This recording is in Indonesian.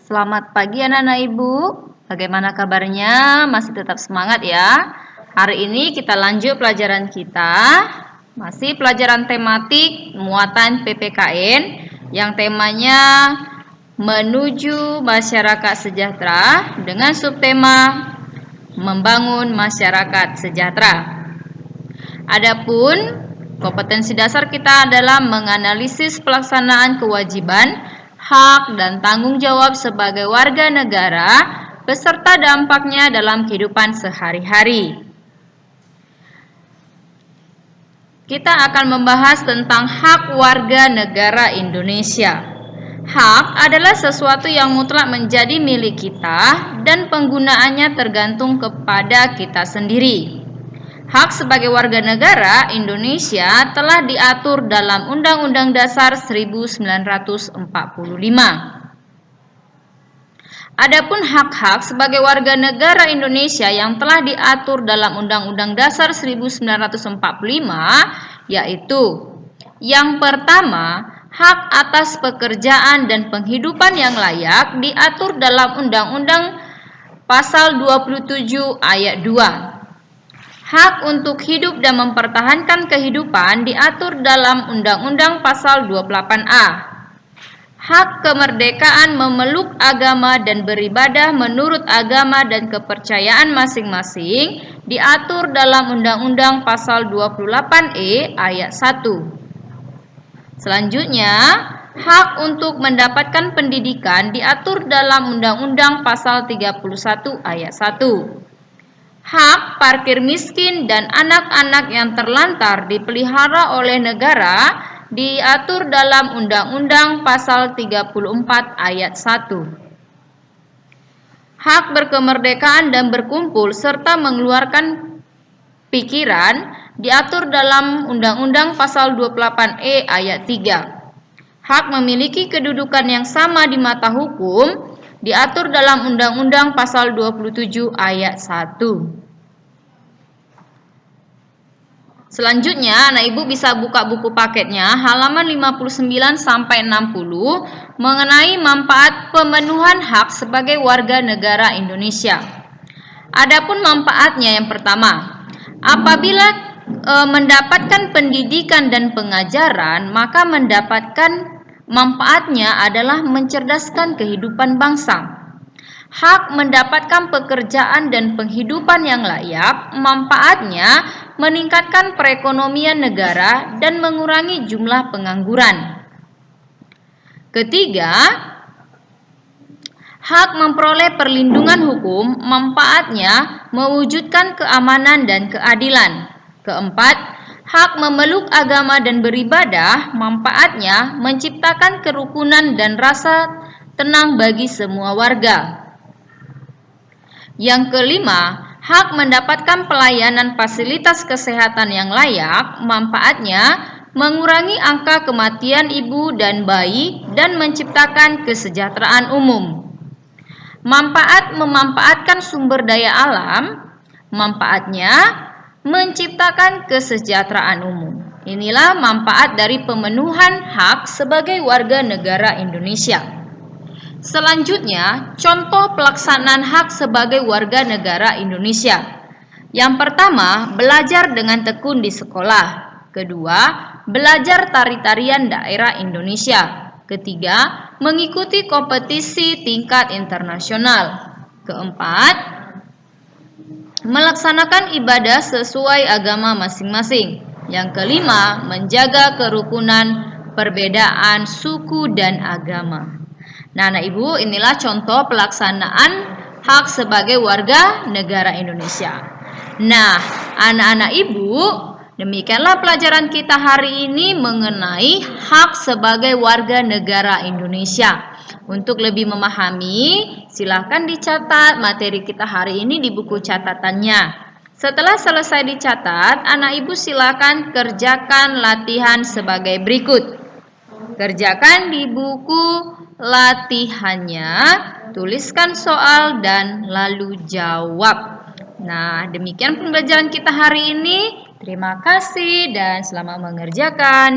Selamat pagi anak-anak ibu. Bagaimana kabarnya? Masih tetap semangat ya? Hari ini kita lanjut pelajaran kita. Masih pelajaran tematik muatan PPKN yang temanya menuju masyarakat sejahtera dengan subtema membangun masyarakat sejahtera. Adapun kompetensi dasar kita adalah menganalisis pelaksanaan kewajiban, hak, dan tanggung jawab sebagai warga negara beserta dampaknya dalam kehidupan sehari-hari. Kita akan membahas tentang hak warga negara Indonesia. Hak adalah sesuatu yang mutlak menjadi milik kita dan penggunaannya tergantung kepada kita sendiri. Hak sebagai warga negara Indonesia telah diatur dalam Undang-Undang Dasar 1945. Adapun hak-hak sebagai warga negara Indonesia yang telah diatur dalam Undang-Undang Dasar 1945 yaitu: yang pertama, hak atas pekerjaan dan penghidupan yang layak diatur dalam Undang-Undang Pasal 27 Ayat 2. Hak untuk hidup dan mempertahankan kehidupan diatur dalam Undang-Undang Pasal 28A. Hak kemerdekaan memeluk agama dan beribadah menurut agama dan kepercayaan masing-masing diatur dalam Undang-Undang Pasal 28E Ayat 1. Selanjutnya, hak untuk mendapatkan pendidikan diatur dalam Undang-Undang Pasal 31 Ayat 1. Hak parkir miskin dan anak-anak yang terlantar dipelihara oleh negara diatur dalam Undang-Undang Pasal 34 Ayat 1. Hak berkemerdekaan dan berkumpul serta mengeluarkan pikiran diatur dalam Undang-Undang Pasal 28E Ayat 3. Hak memiliki kedudukan yang sama di mata hukum diatur dalam Undang-Undang Pasal 27 Ayat 1. Selanjutnya, anak ibu bisa buka buku paketnya halaman 59 sampai 60 mengenai manfaat pemenuhan hak sebagai warga negara Indonesia. Adapun manfaatnya yang pertama, apabila mendapatkan pendidikan dan pengajaran, maka mendapatkan manfaatnya adalah mencerdaskan kehidupan bangsa. Hak mendapatkan pekerjaan dan penghidupan yang layak, manfaatnya meningkatkan perekonomian negara dan mengurangi jumlah pengangguran. Ketiga, hak memperoleh perlindungan hukum, manfaatnya mewujudkan keamanan dan keadilan. Keempat, hak memeluk agama dan beribadah, manfaatnya menciptakan kerukunan dan rasa tenang bagi semua warga. Yang kelima, hak mendapatkan pelayanan fasilitas kesehatan yang layak, manfaatnya mengurangi angka kematian ibu dan bayi dan menciptakan kesejahteraan umum. Memanfaatkan sumber daya alam, manfaatnya menciptakan kesejahteraan umum. Inilah manfaat dari pemenuhan hak sebagai warga negara Indonesia. Selanjutnya, contoh pelaksanaan hak sebagai warga negara Indonesia. Yang pertama, belajar dengan tekun di sekolah. Kedua, belajar tari-tarian daerah Indonesia. Ketiga, mengikuti kompetisi tingkat internasional. Keempat, melaksanakan ibadah sesuai agama masing-masing. Yang kelima, menjaga kerukunan perbedaan suku dan agama. Nah, anak ibu, inilah contoh pelaksanaan hak sebagai warga negara Indonesia. Nah, anak-anak ibu, demikianlah pelajaran kita hari ini mengenai hak sebagai warga negara Indonesia. Untuk lebih memahami, silakan dicatat materi kita hari ini di buku catatannya. Setelah selesai dicatat, anak ibu silakan kerjakan latihan sebagai berikut. Kerjakan di buku latihannya, tuliskan soal dan lalu jawab. Nah, demikian pembelajaran kita hari ini. Terima kasih dan selamat mengerjakan.